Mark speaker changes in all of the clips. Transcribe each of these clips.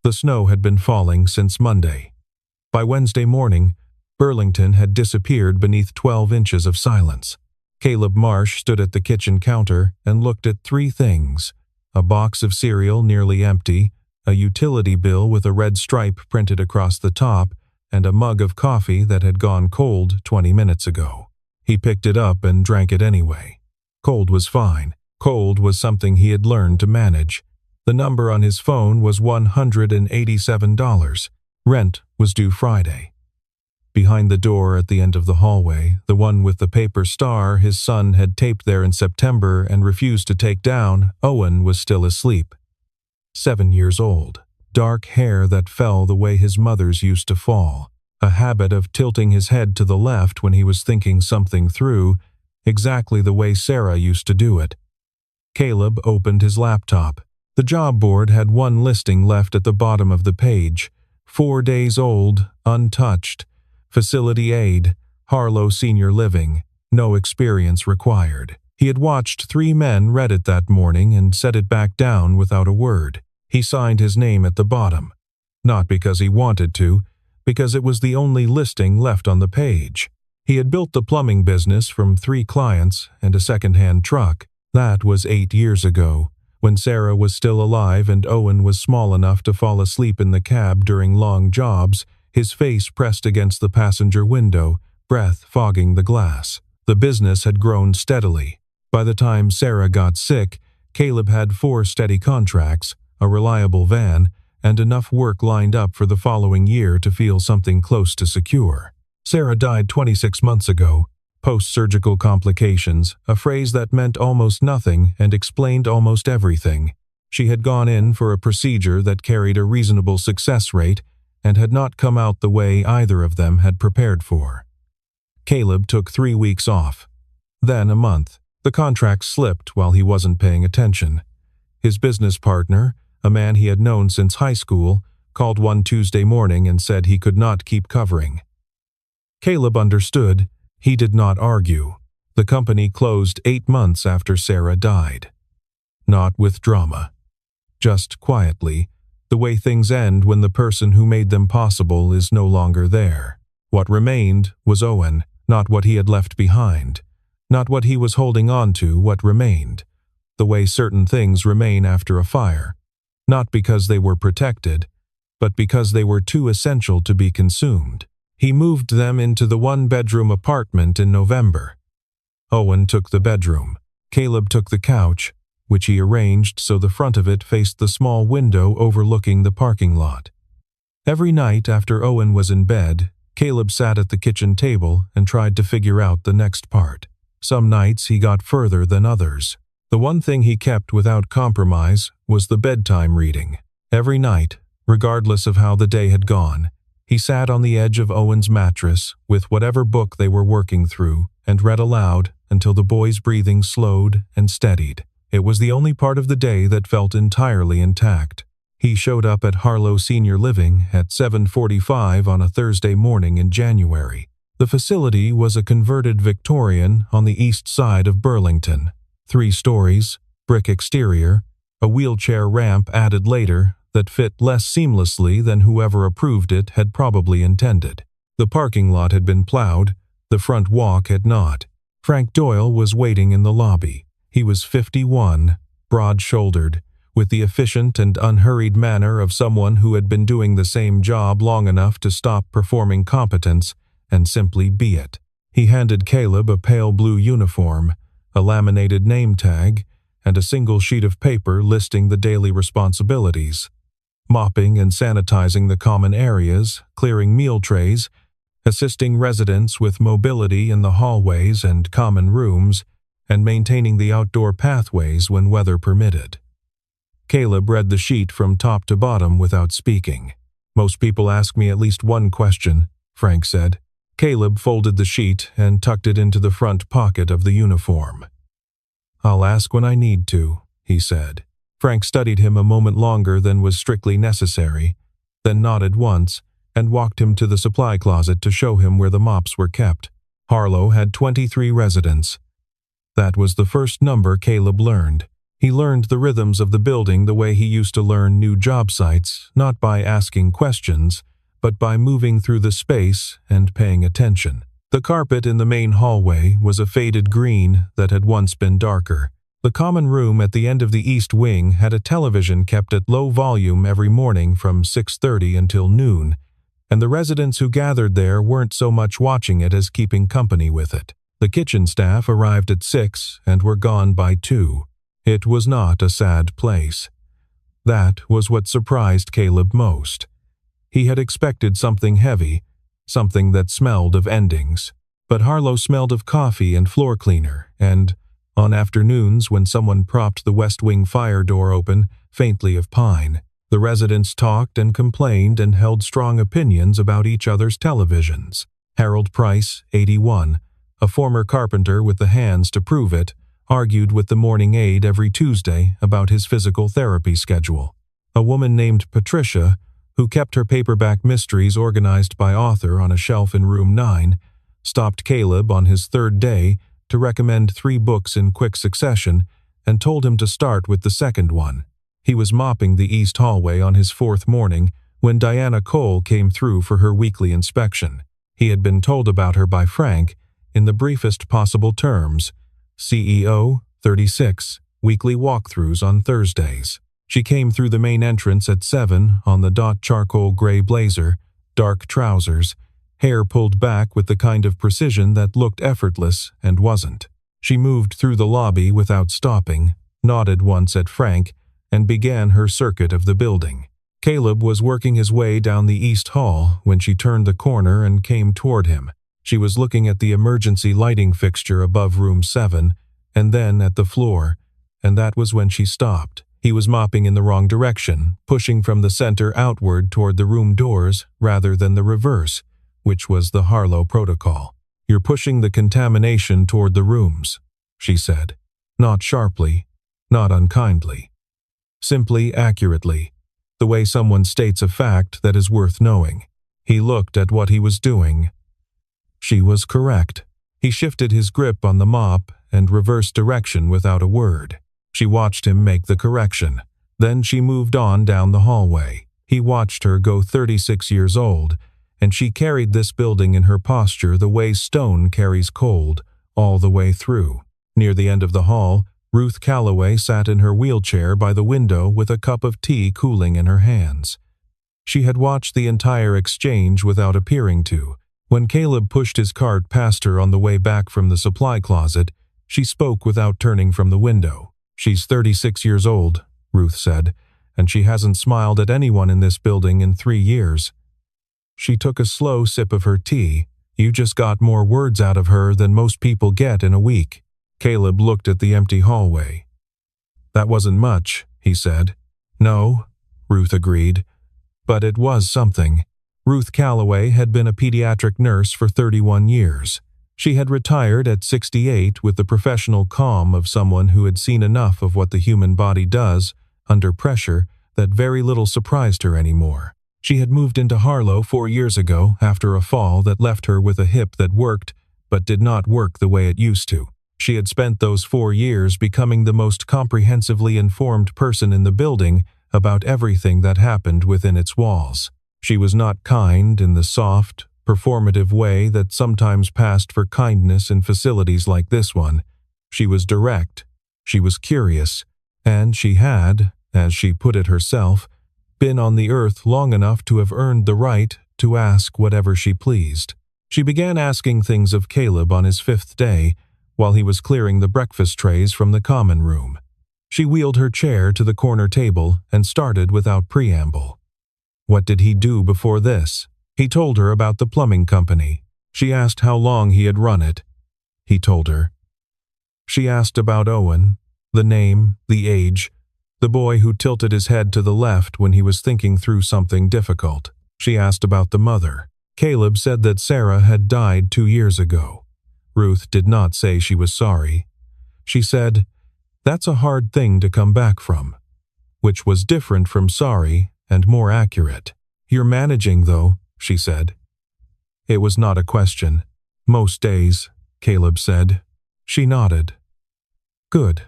Speaker 1: The snow had been falling since Monday. By Wednesday morning, Burlington had disappeared beneath 12 inches of silence. Caleb Marsh stood at the kitchen counter and looked at three things: a box of cereal nearly empty, a utility bill with a red stripe printed across the top, and a mug of coffee that had gone cold 20 minutes ago. He picked it up and drank it anyway. Cold was fine. Cold was something he had learned to manage. The number on his phone was $187. Rent was due Friday. Behind the door at the end of the hallway, the one with the paper star his son had taped there in September and refused to take down, Owen was still asleep. 7 years old. Dark hair that fell the way his mother's used to fall. A habit of tilting his head to the left when he was thinking something through, exactly the way Sarah used to do it. Caleb opened his laptop. The job board had one listing left at the bottom of the page. 4 days old, untouched. Facility aide, Harlo Senior Living, no experience required. He had watched 3 men read it that morning and set it back down without a word. He signed his name at the bottom. Not because he wanted to, because it was the only listing left on the page. He had built the plumbing business from 3 clients and a second-hand truck. That was 8 years ago, when Sarah was still alive and Owen was small enough to fall asleep in the cab during long jobs, his face pressed against the passenger window, breath fogging the glass. The business had grown steadily. By the time Sarah got sick, Caleb had 4 steady contracts, a reliable van, and enough work lined up for the following year to feel something close to secure. Sarah died 26 months ago. Post-surgical complications, a phrase that meant almost nothing and explained almost everything. She had gone in for a procedure that carried a reasonable success rate and had not come out the way either of them had prepared for. Caleb took 3 weeks off. Then a month. The contract slipped while he wasn't paying attention. His business partner, a man he had known since high school, called one Tuesday morning and said he could not keep covering. Caleb understood. He did not argue. The company closed 8 months after Sarah died. Not with drama. Just quietly, the way things end when the person who made them possible is no longer there. What remained was Owen, not what he had left behind. Not what he was holding on to, what remained. The way certain things remain after a fire. Not because they were protected, but because they were too essential to be consumed. He moved them into the 1-bedroom apartment in November. Owen took the bedroom. Caleb took the couch, which he arranged so the front of it faced the small window overlooking the parking lot. Every night after Owen was in bed, Caleb sat at the kitchen table and tried to figure out the next part. Some nights he got further than others. The one thing he kept without compromise was the bedtime reading. Every night, regardless of how the day had gone, he sat on the edge of Owen's mattress with whatever book they were working through and read aloud until the boy's breathing slowed and steadied. It was the only part of the day that felt entirely intact. He showed up at Harlo Senior Living at 7:45 on a Thursday morning in January. The facility was a converted Victorian on the east side of Burlington. 3 stories, brick exterior, a wheelchair ramp added later that fit less seamlessly than whoever approved it had probably intended. The parking lot had been plowed, the front walk had not. Frank Doyle was waiting in the lobby. He was 51, broad-shouldered, with the efficient and unhurried manner of someone who had been doing the same job long enough to stop performing competence and simply be it. He handed Caleb a pale blue uniform, a laminated name tag, and a single sheet of paper listing the daily responsibilities: mopping and sanitizing the common areas, clearing meal trays, assisting residents with mobility in the hallways and common rooms, and maintaining the outdoor pathways when weather permitted. Caleb read the sheet from top to bottom without speaking. "Most people ask me at least one question," Frank said. Caleb folded the sheet and tucked it into the front pocket of the uniform. "I'll ask when I need to," he said. Frank studied him a moment longer than was strictly necessary, then nodded once and walked him to the supply closet to show him where the mops were kept. Harlo had 23 residents. That was the first number Caleb learned. He learned the rhythms of the building the way he used to learn new job sites, not by asking questions, but by moving through the space and paying attention. The carpet in the main hallway was a faded green that had once been darker. The common room at the end of the east wing had a television kept at low volume every morning from 6:30 until noon, and the residents who gathered there weren't so much watching it as keeping company with it. The kitchen staff arrived at 6 and were gone by 2. It was not a sad place. That was what surprised Caleb most. He had expected something heavy, something that smelled of endings. But Harlo smelled of coffee and floor cleaner, and, on afternoons when someone propped the West Wing fire door open, faintly of pine. The residents talked and complained and held strong opinions about each other's televisions. Harold Price, 81, a former carpenter with the hands to prove it, argued with the morning aide every Tuesday about his physical therapy schedule. A woman named Patricia, who kept her paperback mysteries organized by author on a shelf in room 9, stopped Caleb on his 3rd day to recommend 3 books in quick succession and told him to start with the second one. He was mopping the east hallway on his 4th morning when Diana Cole came through for her weekly inspection. He had been told about her by Frank, in the briefest possible terms: CEO, 36, weekly walkthroughs on Thursdays. She came through the main entrance at 7 on the charcoal gray blazer, dark trousers, hair pulled back with the kind of precision that looked effortless and wasn't. She moved through the lobby without stopping, nodded once at Frank, and began her circuit of the building. Caleb was working his way down the east hall when she turned the corner and came toward him. She was looking at the emergency lighting fixture above room 7, and then at the floor, and that was when she stopped. He was mopping in the wrong direction, pushing from the center outward toward the room doors rather than the reverse, which was the Harlo protocol. "You're pushing the contamination toward the rooms," she said. Not sharply, not unkindly. Simply accurately, the way someone states a fact that is worth knowing. He looked at what he was doing. She was correct. He shifted his grip on the mop and reversed direction without a word. She watched him make the correction. Then she moved on down the hallway. He watched her go 36 years old, and she carried this building in her posture the way stone carries cold, all the way through. Near the end of the hall, Ruth Calloway sat in her wheelchair by the window with a cup of tea cooling in her hands. She had watched the entire exchange without appearing to. When Caleb pushed his cart past her on the way back from the supply closet, she spoke without turning from the window. "She's 36 years old," Ruth said, "and she hasn't smiled at anyone in this building in 3 years. She took a slow sip of her tea. "You just got more words out of her than most people get in a week." Caleb looked at the empty hallway. "That wasn't much," he said. "No," Ruth agreed, "but it was something." Ruth Calloway had been a pediatric nurse for 31 years. She had retired at 68 with the professional calm of someone who had seen enough of what the human body does, under pressure, that very little surprised her anymore. She had moved into Harlo 4 years ago after a fall that left her with a hip that worked, but did not work the way it used to. She had spent those 4 years becoming the most comprehensively informed person in the building about everything that happened within its walls. She was not kind in the soft, performative way that sometimes passed for kindness in facilities like this one. She was direct, she was curious, and she had, as she put it herself, been on the earth long enough to have earned the right to ask whatever she pleased. She began asking things of Caleb on his 5th day, while he was clearing the breakfast trays from the common room. She wheeled her chair to the corner table and started without preamble. What did he do before this? He told her about the plumbing company. She asked how long he had run it. He told her. She asked about Owen, the name, the age, the boy who tilted his head to the left when he was thinking through something difficult. She asked about the mother. Caleb said that Sarah had died 2 years ago. Ruth did not say she was sorry. She said, "That's a hard thing to come back from," which was different from sorry and more accurate. "You're managing, though," she said. It was not a question. "Most days," Caleb said. She nodded. "Good."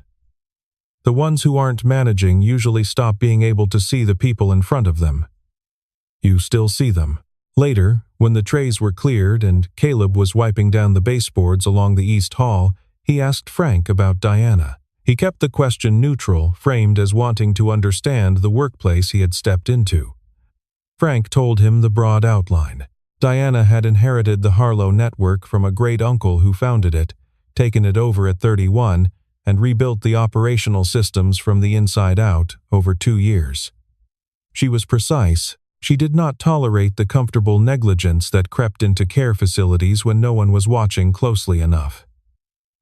Speaker 1: The ones who aren't managing usually stop being able to see the people in front of them. You still see them. Later, when the trays were cleared and Caleb was wiping down the baseboards along the East Hall, he asked Frank about Diana. He kept the question neutral, framed as wanting to understand the workplace he had stepped into. Frank told him the broad outline. Diana had inherited the Harlo network from a great-uncle who founded it, taken it over at 31, and rebuilt the operational systems from the inside out over 2 years. She was precise. She did not tolerate the comfortable negligence that crept into care facilities when no one was watching closely enough.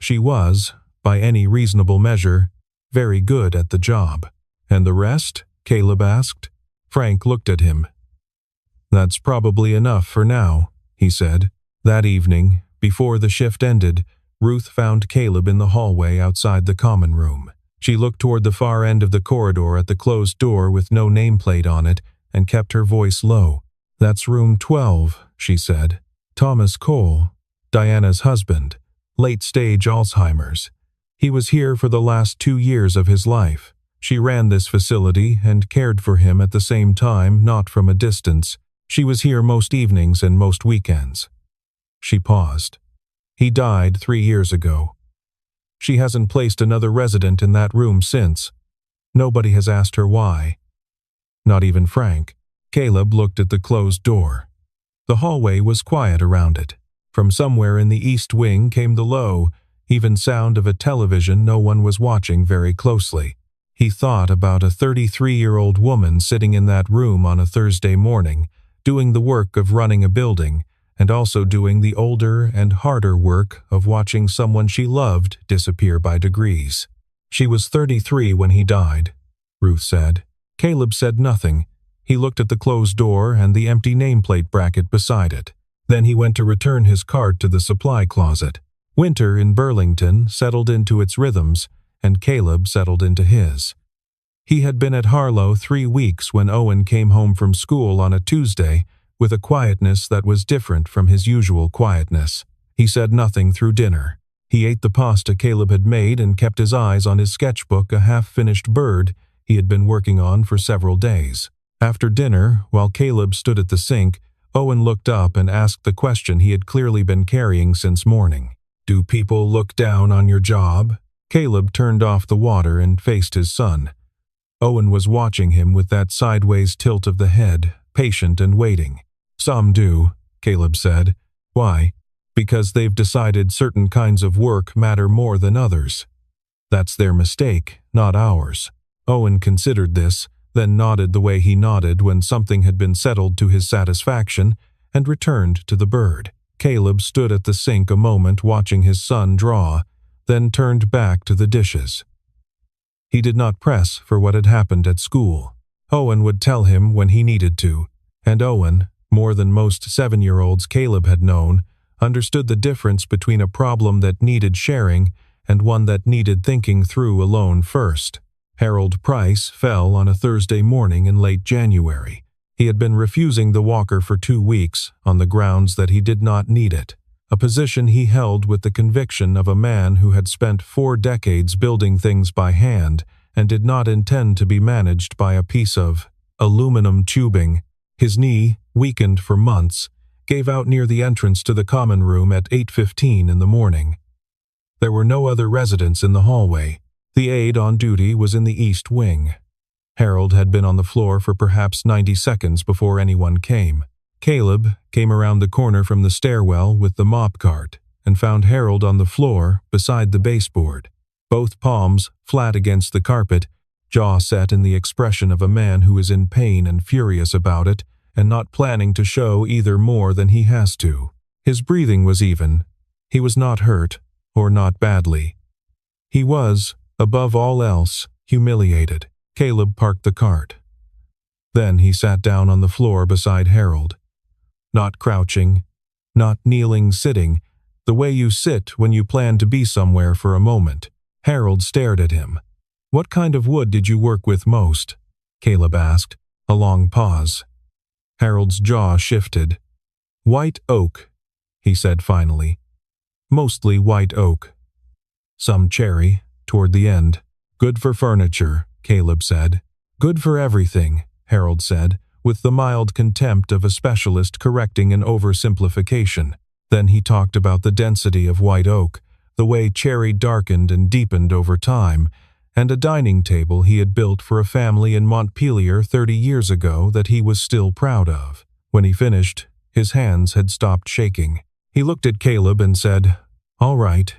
Speaker 1: She was, by any reasonable measure, very good at the job. And the rest? Caleb asked. Frank looked at him. That's probably enough for now, he said. That evening, before the shift ended, Ruth found Caleb in the hallway outside the common room. She looked toward the far end of the corridor at the closed door with no nameplate on it and kept her voice low. That's room 12, she said. Thomas Cole, Diana's husband, late-stage Alzheimer's. He was here for the last 2 years of his life. She ran this facility and cared for him at the same time, not from a distance. She was here most evenings and most weekends. She paused. He died 3 years ago. She hasn't placed another resident in that room since. Nobody has asked her why. Not even Frank. Caleb looked at the closed door. The hallway was quiet around it. From somewhere in the east wing came the low, even sound of a television no one was watching very closely. He thought about a 33-year-old woman sitting in that room on a Thursday morning, doing the work of running a building, and also doing the older and harder work of watching someone she loved disappear by degrees. She was 33 when he died, Ruth said. Caleb said nothing. He looked at the closed door and the empty nameplate bracket beside it. Then he went to return his cart to the supply closet. Winter in Burlington settled into its rhythms, and Caleb settled into his. He had been at Harlo 3 weeks when Owen came home from school on a Tuesday with a quietness that was different from his usual quietness. He said nothing through dinner. He ate the pasta Caleb had made and kept his eyes on his sketchbook, a half-finished bird he had been working on for several days. After dinner, while Caleb stood at the sink, Owen looked up and asked the question he had clearly been carrying since morning. Do people look down on your job? Caleb turned off the water and faced his son. Owen was watching him with that sideways tilt of the head, patient and waiting. Some do, Caleb said. Why? Because they've decided certain kinds of work matter more than others. That's their mistake, not ours. Owen considered this, then nodded the way he nodded when something had been settled to his satisfaction, and returned to the bird. Caleb stood at the sink a moment watching his son draw, then turned back to the dishes. He did not press for what had happened at school. Owen would tell him when he needed to, and Owen, more than most 7-year-olds Caleb had known, understood the difference between a problem that needed sharing and one that needed thinking through alone first. Harold Price fell on a Thursday morning in late January. He had been refusing the walker for 2 weeks on the grounds that he did not need it, a position he held with the conviction of a man who had spent 4 decades building things by hand and did not intend to be managed by a piece of aluminum tubing. His knee, weakened for months, gave out near the entrance to the common room at 8:15 in the morning. There were no other residents in the hallway. The aide on duty was in the east wing. Harold had been on the floor for perhaps 90 seconds before anyone came. Caleb came around the corner from the stairwell with the mop cart and found Harold on the floor beside the baseboard, both palms flat against the carpet, jaw set in the expression of a man who is in pain and furious about it and not planning to show either more than he has to. His breathing was even. He was not hurt, or not badly. He was, above all else, humiliated. Caleb parked the cart. Then he sat down on the floor beside Harold. Not crouching, not kneeling, sitting, the way you sit when you plan to be somewhere for a moment. Harold stared at him. "What kind of wood did you work with most?" Caleb asked. A long pause. Harold's jaw shifted. "White oak," he said finally. "Mostly white oak. Some cherry, toward the end." Good for furniture, Caleb said. Good for everything, Harold said, with the mild contempt of a specialist correcting an oversimplification. Then he talked about the density of white oak, the way cherry darkened and deepened over time, and a dining table he had built for a family in Montpelier 30 years ago that he was still proud of. When he finished, his hands had stopped shaking. He looked at Caleb and said, "All right."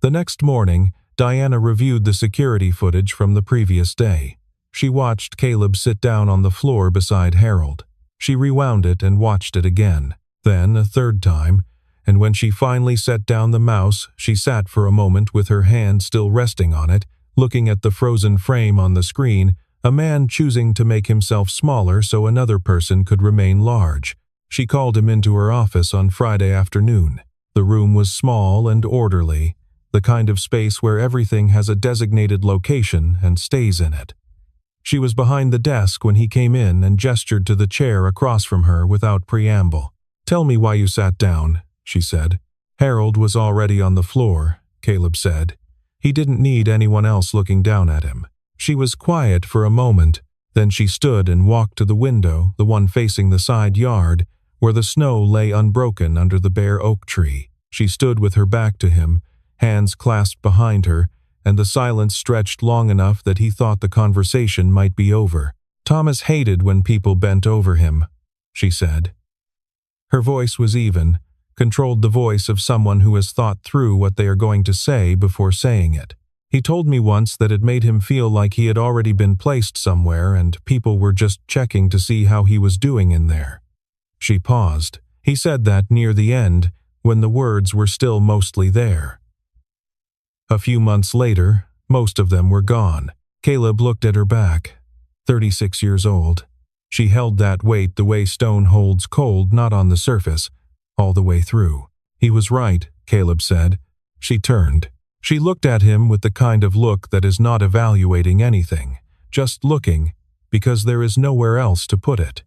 Speaker 1: The next morning, Diana reviewed the security footage from the previous day. She watched Caleb sit down on the floor beside Harold. She rewound it and watched it again, then a third time, and when she finally set down the mouse, she sat for a moment with her hand still resting on it, looking at the frozen frame on the screen, a man choosing to make himself smaller so another person could remain large. She called him into her office on Friday afternoon. The room was small and orderly, the kind of space where everything has a designated location and stays in it. She was behind the desk when he came in and gestured to the chair across from her without preamble. "Tell me why you sat down," she said. Harold was already on the floor, Caleb said. He didn't need anyone else looking down at him. She was quiet for a moment, then she stood and walked to the window, the one facing the side yard, where the snow lay unbroken under the bare oak tree. She stood with her back to him, hands clasped behind her, and the silence stretched long enough that he thought the conversation might be over. "Thomas hated when people bent over him," she said. Her voice was even, controlled the voice of someone who has thought through what they are going to say before saying it. "He told me once that it made him feel like he had already been placed somewhere and people were just checking to see how he was doing in there." She paused. He said that near the end, when the words were still mostly there. A few months later, most of them were gone. Caleb looked at her back. 36 years old. She held that weight the way stone holds cold, not on the surface, all the way through. He was right, Caleb said. She turned. She looked at him with the kind of look that is not evaluating anything, just looking, because there is nowhere else to put it.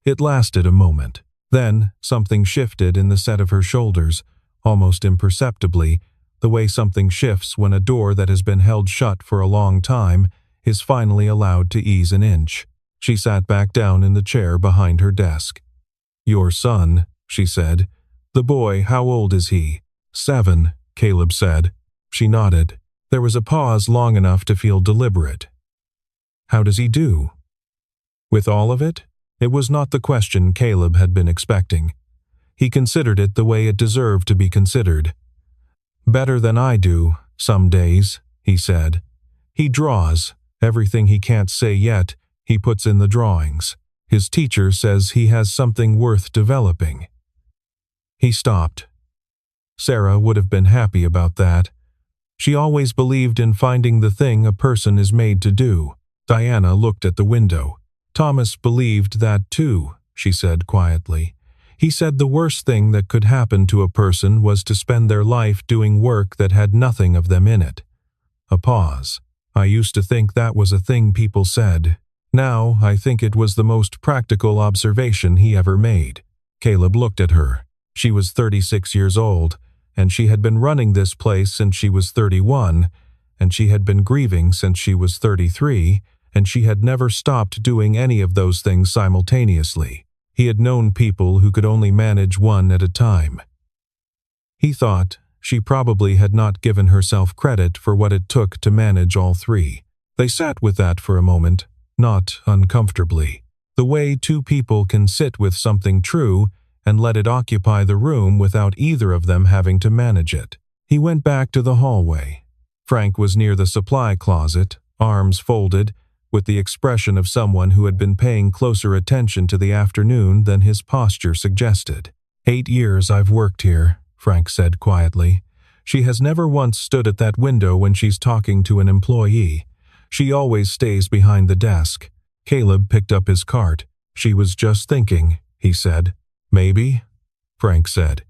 Speaker 1: It lasted a moment. Then, something shifted in the set of her shoulders, almost imperceptibly, the way something shifts when a door that has been held shut for a long time is finally allowed to ease an inch. She sat back down in the chair behind her desk. "Your son," she said. "The boy, how old is he?" 7, Caleb said. She nodded. There was a pause long enough to feel deliberate. "How does he do?" With all of it? It was not the question Caleb had been expecting. He considered it the way it deserved to be considered. "Better than I do, some days," he said. "He draws. Everything he can't say yet, he puts in the drawings. His teacher says he has something worth developing." He stopped. Sarah would have been happy about that. She always believed in finding the thing a person is made to do. Diana looked at the window. "Thomas believed that too," she said quietly. "He said the worst thing that could happen to a person was to spend their life doing work that had nothing of them in it." A pause. "I used to think that was a thing people said. Now I think it was the most practical observation he ever made." Caleb looked at her. She was 36 years old, and she had been running this place since she was 31, and she had been grieving since she was 33, and she had never stopped doing any of those things simultaneously. He had known people who could only manage one at a time. He thought she probably had not given herself credit for what it took to manage all three. They sat with that for a moment, not uncomfortably. The way two people can sit with something true and let it occupy the room without either of them having to manage it. He went back to the hallway. Frank was near the supply closet, arms folded, with the expression of someone who had been paying closer attention to the afternoon than his posture suggested. 8 years I've worked here, Frank said quietly. She has never once stood at that window when she's talking to an employee. She always stays behind the desk. Caleb picked up his cart. She was just thinking, he said. Maybe, Frank said.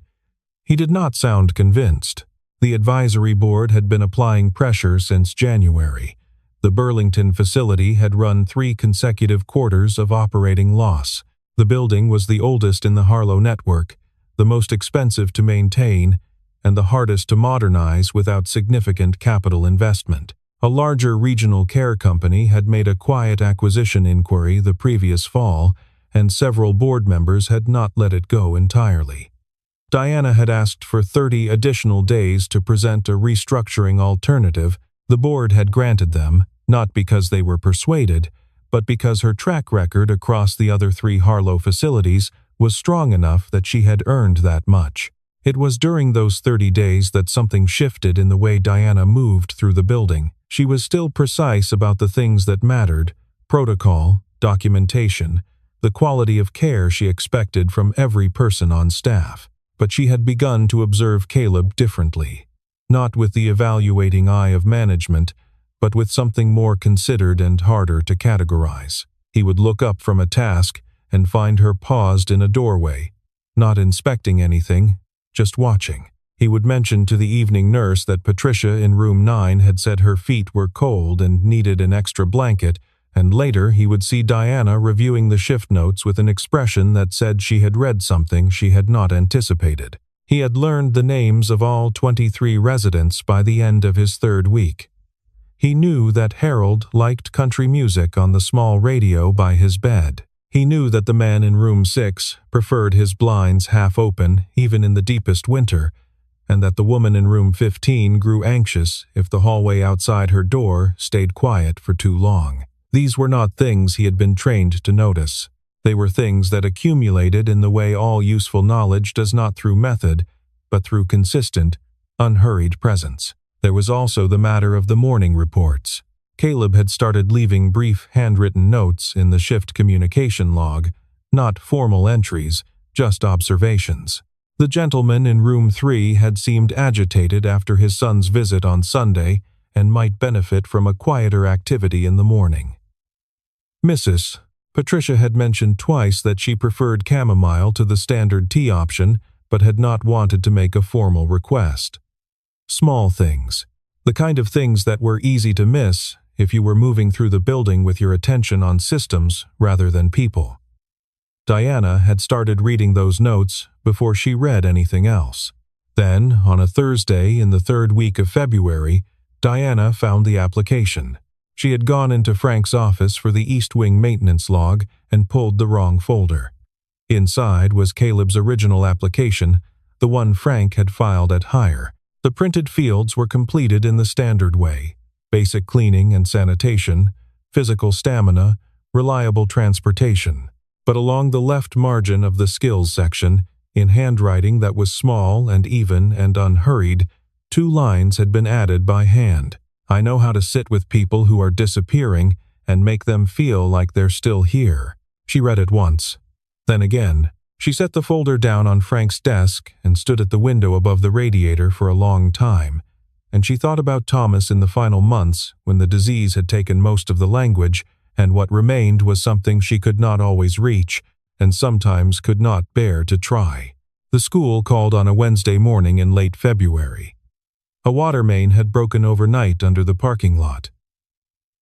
Speaker 1: He did not sound convinced. The advisory board had been applying pressure since January. The Burlington facility had run 3 consecutive quarters of operating loss. The building was the oldest in the Harlo network, the most expensive to maintain, and the hardest to modernize without significant capital investment. A larger regional care company had made a quiet acquisition inquiry the previous fall, and several board members had not let it go entirely. Diana had asked for 30 additional days to present a restructuring alternative. The board had granted them, not because they were persuaded, but because her track record across the other 3 Harlo facilities was strong enough that she had earned that much. It was during those 30 days that something shifted in the way Diana moved through the building. She was still precise about the things that mattered: protocol, documentation, the quality of care she expected from every person on staff. But she had begun to observe Caleb differently, not with the evaluating eye of management, but with something more considered and harder to categorize. He would look up from a task and find her paused in a doorway, not inspecting anything, just watching. He would mention to the evening nurse that Patricia in room 9 had said her feet were cold and needed an extra blanket, and later he would see Diana reviewing the shift notes with an expression that said she had read something she had not anticipated. He had learned the names of all 23 residents by the end of his 3rd week. He knew that Harold liked country music on the small radio by his bed. He knew that the man in room 6 preferred his blinds half open even in the deepest winter, and that the woman in room 15 grew anxious if the hallway outside her door stayed quiet for too long. These were not things he had been trained to notice. They were things that accumulated in the way all useful knowledge does, not through method, but through consistent, unhurried presence. There was also the matter of the morning reports. Caleb had started leaving brief handwritten notes in the shift communication log, not formal entries, just observations. The gentleman in room 3 had seemed agitated after his son's visit on Sunday and might benefit from a quieter activity in the morning. Mrs. Patricia had mentioned twice that she preferred chamomile to the standard tea option, but had not wanted to make a formal request. Small things. The kind of things that were easy to miss if you were moving through the building with your attention on systems rather than people. Diana had started reading those notes before she read anything else. Then, on a Thursday in the 3rd week of February, Diana found the application. She had gone into Frank's office for the East Wing maintenance log and pulled the wrong folder. Inside was Caleb's original application, the one Frank had filed at hire. The printed fields were completed in the standard way: basic cleaning and sanitation, physical stamina, reliable transportation. But along the left margin of the skills section, in handwriting that was small and even and unhurried, 2 lines had been added by hand. I know how to sit with people who are disappearing and make them feel like they're still here. She read it once. Then again. She set the folder down on Frank's desk and stood at the window above the radiator for a long time, and she thought about Thomas in the final months when the disease had taken most of the language, and what remained was something she could not always reach and sometimes could not bear to try. The school called on a Wednesday morning in late February. A water main had broken overnight under the parking lot.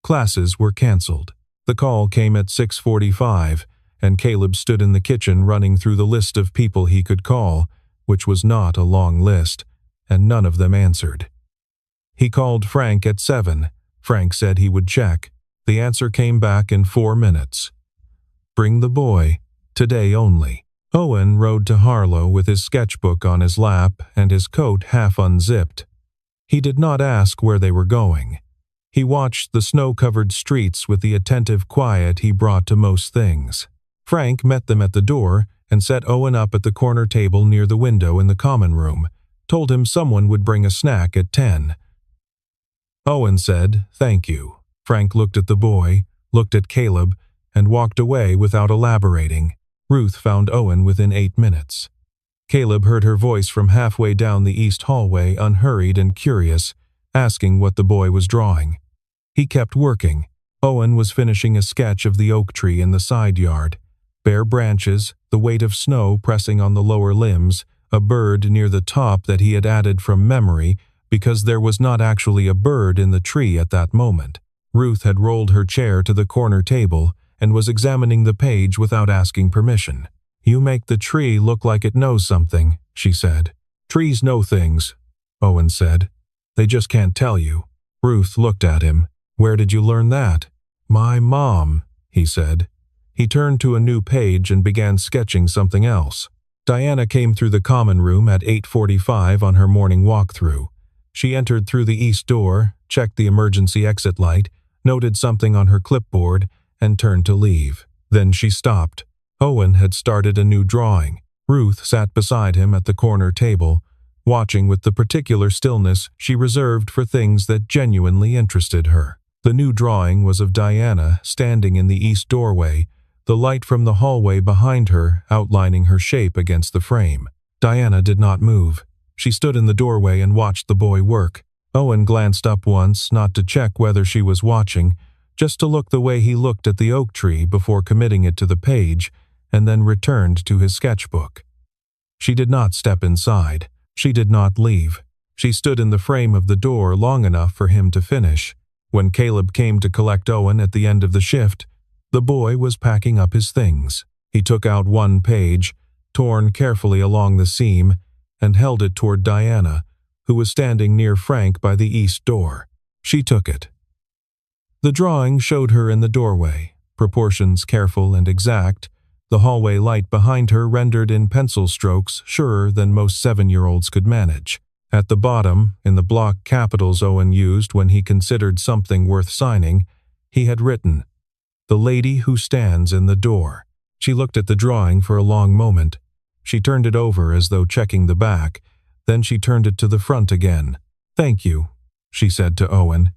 Speaker 1: Classes were canceled. The call came at 6:45, and Caleb stood in the kitchen running through the list of people he could call, which was not a long list, and none of them answered. He called Frank at 7. Frank said he would check. The answer came back in 4 minutes. Bring the boy. Today only. Owen rode to Harlo with his sketchbook on his lap and his coat half unzipped. He did not ask where they were going. He watched the snow-covered streets with the attentive quiet he brought to most things. Frank met them at the door and set Owen up at the corner table near the window in the common room, told him someone would bring a snack at 10. Owen said, "Thank you." Frank looked at the boy, looked at Caleb, and walked away without elaborating. Ruth found Owen within 8 minutes. Caleb heard her voice from halfway down the east hallway, unhurried and curious, asking what the boy was drawing. He kept working. Owen was finishing a sketch of the oak tree in the side yard. Bare branches, the weight of snow pressing on the lower limbs, a bird near the top that he had added from memory because there was not actually a bird in the tree at that moment. Ruth had rolled her chair to the corner table and was examining the page without asking permission. "You make the tree look like it knows something," she said. "Trees know things," Owen said. "They just can't tell you." Ruth looked at him. "Where did you learn that?" "My mom," he said. He turned to a new page and began sketching something else. Diana came through the common room at 8:45 on her morning walkthrough. She entered through the east door, checked the emergency exit light, noted something on her clipboard, and turned to leave. Then she stopped. Owen had started a new drawing. Ruth sat beside him at the corner table, watching with the particular stillness she reserved for things that genuinely interested her. The new drawing was of Diana standing in the east doorway, the light from the hallway behind her outlining her shape against the frame. Diana did not move. She stood in the doorway and watched the boy work. Owen glanced up once, not to check whether she was watching, just to look the way he looked at the oak tree before committing it to the page, and then returned to his sketchbook. She did not step inside. She did not leave. She stood in the frame of the door long enough for him to finish. When Caleb came to collect Owen at the end of the shift, the boy was packing up his things. He took out one page, torn carefully along the seam, and held it toward Diana, who was standing near Frank by the east door. She took it. The drawing showed her in the doorway, proportions careful and exact, the hallway light behind her rendered in pencil strokes surer than most 7-year-olds could manage. At the bottom, in the block capitals Owen used when he considered something worth signing, he had written, "The lady who stands in the door." She looked at the drawing for a long moment. She turned it over as though checking the back, then she turned it to the front again. "Thank you," she said to Owen.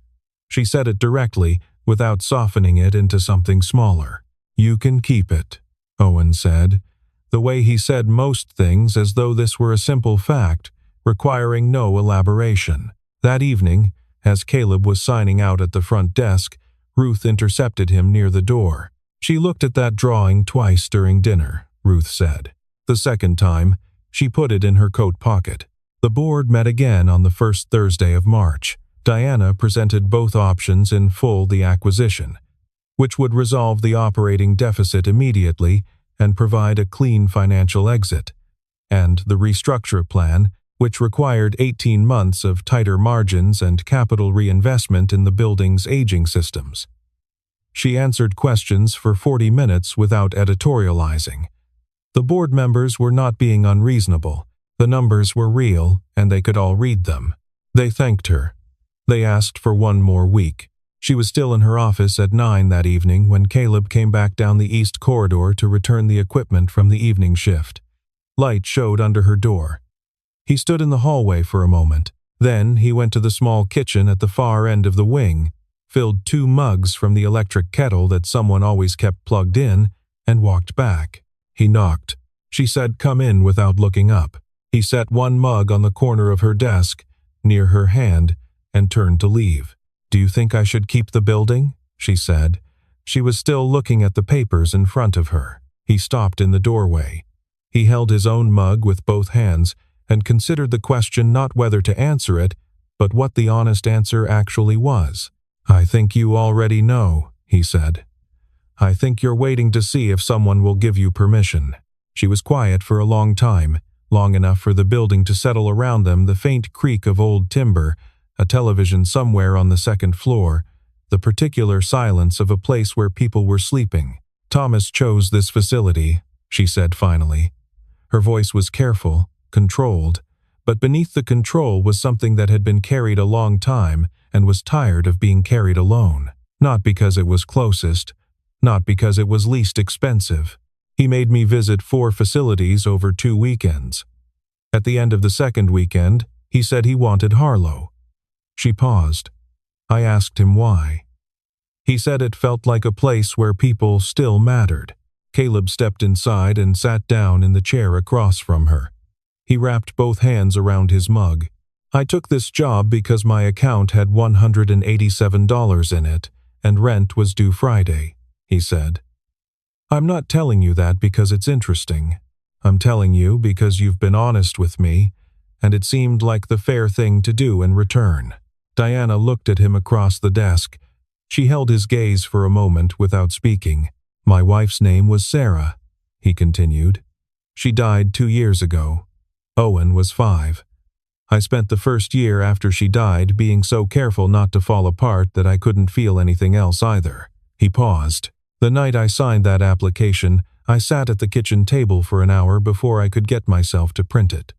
Speaker 1: She said it directly, without softening it into something smaller. "You can keep it," Owen said, the way he said most things as though this were a simple fact, requiring no elaboration. That evening, as Caleb was signing out at the front desk, Ruth intercepted him near the door. "She looked at that drawing twice during dinner," Ruth said. The second time, she put it in her coat pocket. The board met again on the first Thursday of March. Diana presented both options in full: the acquisition, which would resolve the operating deficit immediately and provide a clean financial exit, and the restructure plan, which required 18 months of tighter margins and capital reinvestment in the building's aging systems. She answered questions for 40 minutes without editorializing. The board members were not being unreasonable. The numbers were real, and they could all read them. They thanked her. They asked for one more week. She was still in her office at 9 that evening when Caleb came back down the east corridor to return the equipment from the evening shift. Light showed under her door. He stood in the hallway for a moment. Then he went to the small kitchen at the far end of the wing, filled 2 mugs from the electric kettle that someone always kept plugged in, and walked back. He knocked. She said, "Come in," without looking up. He set one mug on the corner of her desk, near her hand, and turned to leave. "Do you think I should keep the building?" she said. She was still looking at the papers in front of her. He stopped in the doorway. He held his own mug with both hands and considered the question not whether to answer it, but what the honest answer actually was. "I think you already know," he said. "I think you're waiting to see if someone will give you permission." She was quiet for a long time, long enough for the building to settle around them, the faint creak of old timber, a television somewhere on the second floor, the particular silence of a place where people were sleeping. "Thomas chose this facility," she said finally. Her voice was careful, controlled, but beneath the control was something that had been carried a long time and was tired of being carried alone. Not because it was closest, not because it was least expensive. He made me visit 4 facilities over 2 weekends. At the end of the second weekend, he said he wanted Harlo. She paused. I asked him why. He said it felt like a place where people still mattered. Caleb stepped inside and sat down in the chair across from her. He wrapped both hands around his mug. "I took this job because my account had $187 in it, and rent was due Friday," he said. "I'm not telling you that because it's interesting. I'm telling you because you've been honest with me, and it seemed like the fair thing to do in return." Diana looked at him across the desk. She held his gaze for a moment without speaking. "My wife's name was Sarah," he continued. "She died 2 years ago. Owen was 5. I spent the first year after she died being so careful not to fall apart that I couldn't feel anything else either." He paused. "The night I signed that application, I sat at the kitchen table for an hour before I could get myself to print it.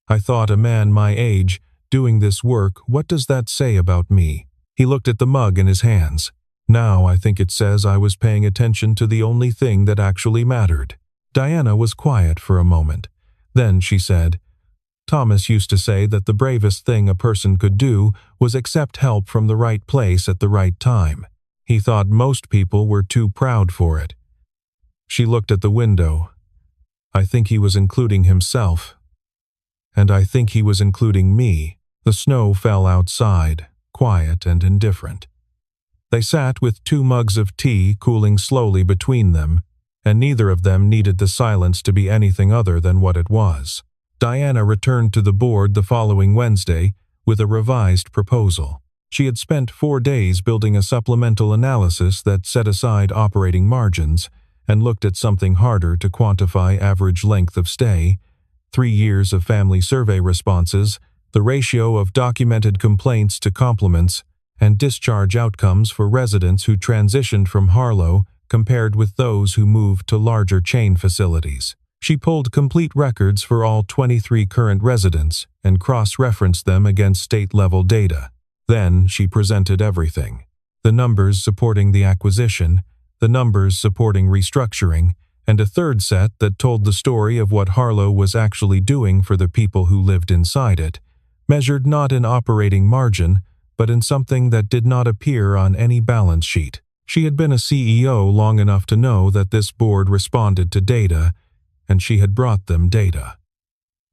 Speaker 1: I thought, a man my age, doing this work, what does that say about me?" He looked at the mug in his hands. "Now I think it says I was paying attention to the only thing that actually mattered." Diana was quiet for a moment. Then she said, "Thomas used to say that the bravest thing a person could do was accept help from the right place at the right time. He thought most people were too proud for it." She looked at the window. "I think he was including himself. And I think he was including me." The snow fell outside, quiet and indifferent. They sat with 2 mugs of tea cooling slowly between them, and neither of them needed the silence to be anything other than what it was. Diana returned to the board the following Wednesday with a revised proposal. She had spent 4 days building a supplemental analysis that set aside operating margins and looked at something harder to quantify: average length of stay, 3 years of family survey responses, the ratio of documented complaints to compliments, and discharge outcomes for residents who transitioned from Harlo compared with those who moved to larger chain facilities. She pulled complete records for all 23 current residents and cross-referenced them against state-level data. Then she presented everything: the numbers supporting the acquisition, the numbers supporting restructuring, and a third set that told the story of what Harlo was actually doing for the people who lived inside it, measured not in operating margin, but in something that did not appear on any balance sheet. She had been a CEO long enough to know that this board responded to data, and she had brought them data.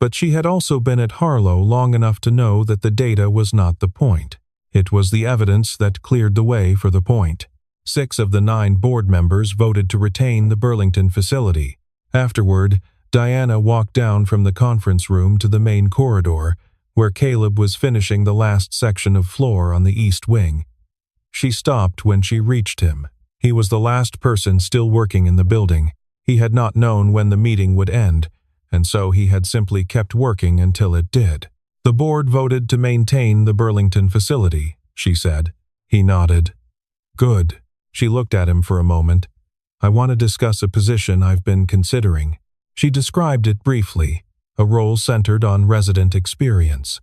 Speaker 1: But she had also been at Harlo long enough to know that the data was not the point. It was the evidence that cleared the way for the point. 6 of the 9 board members voted to retain the Burlington facility. Afterward, Diana walked down from the conference room to the main corridor, where Caleb was finishing the last section of floor on the east wing. She stopped when she reached him. He was the last person still working in the building. He had not known when the meeting would end, and so he had simply kept working until it did. "The board voted to maintain the Burlington facility," she said. He nodded. "Good." She looked at him for a moment. "I want to discuss a position I've been considering." She described it briefly, a role centered on resident experience,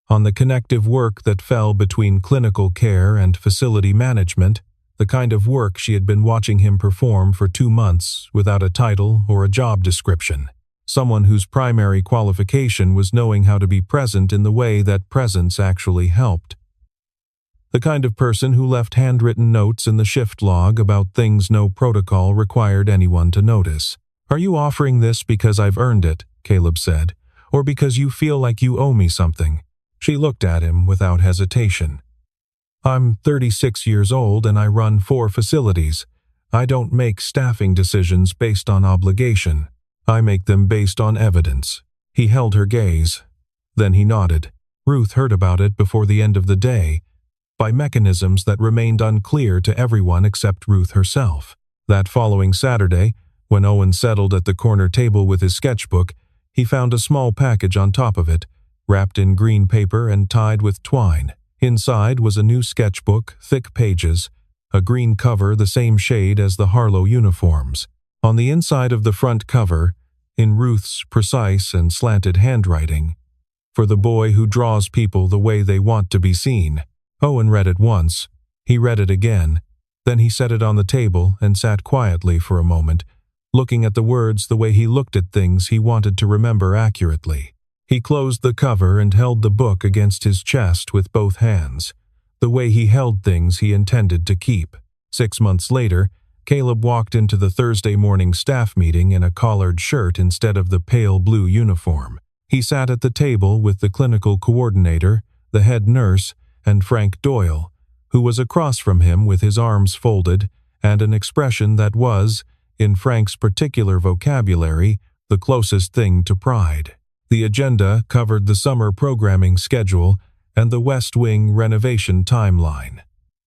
Speaker 1: on the connective work that fell between clinical care and facility management, the kind of work she had been watching him perform for 2 months without a title or a job description. Someone whose primary qualification was knowing how to be present in the way that presence actually helped. The kind of person who left handwritten notes in the shift log about things no protocol required anyone to notice. "Are you offering this because I've earned it?" Caleb said, "or because you feel like you owe me something?" She looked at him without hesitation. "I'm 36 years old and I run 4 facilities. I don't make staffing decisions based on obligation. I make them based on evidence." He held her gaze. Then he nodded. Ruth heard about it before the end of the day, by mechanisms that remained unclear to everyone except Ruth herself. That following Saturday, when Owen settled at the corner table with his sketchbook, he found a small package on top of it, wrapped in green paper and tied with twine. Inside was a new sketchbook, thick pages, a green cover the same shade as the Harlo uniforms. On the inside of the front cover, in Ruth's precise and slanted handwriting, "For the boy who draws people the way they want to be seen." Owen read it once. He read it again. Then he set it on the table and sat quietly for a moment, looking at the words the way he looked at things he wanted to remember accurately. He closed the cover and held the book against his chest with both hands, the way he held things he intended to keep. 6 months later, Caleb walked into the Thursday morning staff meeting in a collared shirt instead of the pale blue uniform. He sat at the table with the clinical coordinator, the head nurse, and Frank Doyle, who was across from him with his arms folded and an expression that was, in Frank's particular vocabulary, the closest thing to pride. The agenda covered the summer programming schedule and the West Wing renovation timeline.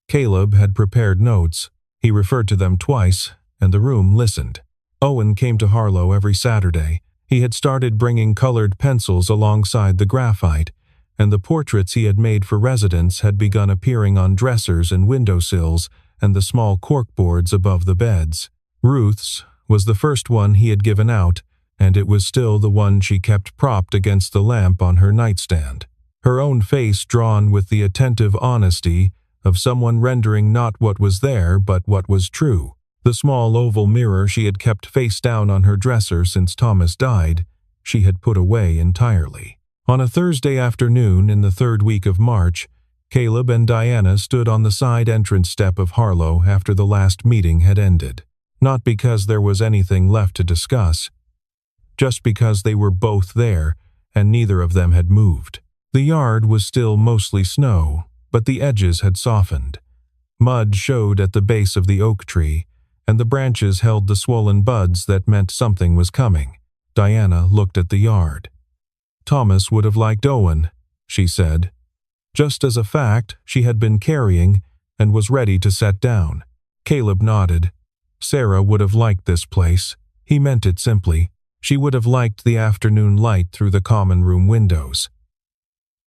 Speaker 1: Caleb had prepared notes. He referred to them twice, and the room listened. Owen came to Harlo every Saturday. He had started bringing colored pencils alongside the graphite, and the portraits he had made for residents had begun appearing on dressers and windowsills and the small corkboards above the beds. Ruth's was the first one he had given out, and it was still the one she kept propped against the lamp on her nightstand, her own face drawn with the attentive honesty of someone rendering not what was there but what was true. The small oval mirror she had kept face down on her dresser since Thomas died, she had put away entirely. On a Thursday afternoon in the third week of March, Caleb and Diana stood on the side entrance step of Harlo after the last meeting had ended. Not because there was anything left to discuss, just because they were both there and neither of them had moved. The yard was still mostly snow, but the edges had softened. Mud showed at the base of the oak tree, and the branches held the swollen buds that meant something was coming. Diana looked at the yard. Thomas would have liked Owen, she said. Just as a fact, she had been carrying and was ready to set down. Caleb nodded. Sarah would have liked this place. He meant it simply. She would have liked the afternoon light through the common room windows.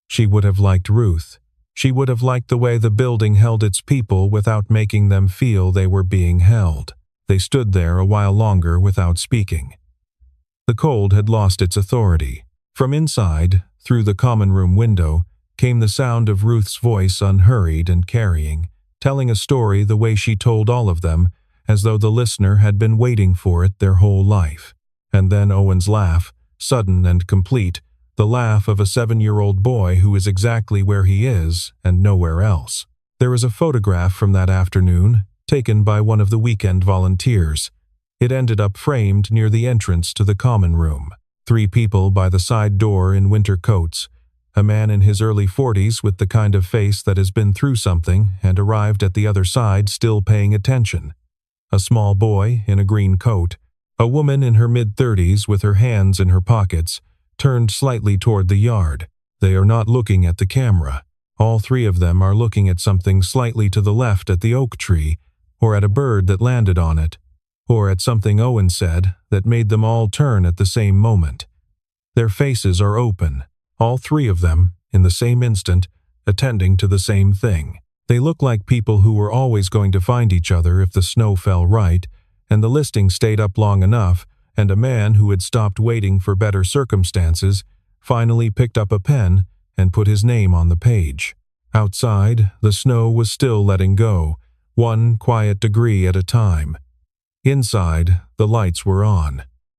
Speaker 1: She would have liked Ruth. She would have liked the way the building held its people without making them feel they were being held. They stood there a while longer without speaking. The cold had lost its authority. From inside, through the common room window, came the sound of Ruth's voice, unhurried and carrying, telling a story the way she told all of them, as though the listener had been waiting for it their whole life. And then Owen's laugh, sudden and complete, the laugh of a 7-year-old boy who is exactly where he is and nowhere else. There is a photograph from that afternoon, taken by one of the weekend volunteers. It ended up framed near the entrance to the common room. 3 people by the side door in winter coats, a man in his early 40s with the kind of face that has been through something and arrived at the other side still paying attention, a small boy in a green coat, a woman in her mid-30s with her hands in her pockets, turned slightly toward the yard. They are not looking at the camera. All 3 of them are looking at something slightly to the left at the oak tree, or at a bird that landed on it, or at something Owen said that made them all turn at the same moment. Their faces are open, all 3 of them, in the same instant, attending to the same thing. They look like people who were always going to find each other if the snow fell right, and the listing stayed up long enough, and a man who had stopped waiting for better circumstances finally picked up a pen and put his name on the page. Outside, the snow was still letting go, 1 quiet degree at a time. Inside, the lights were on.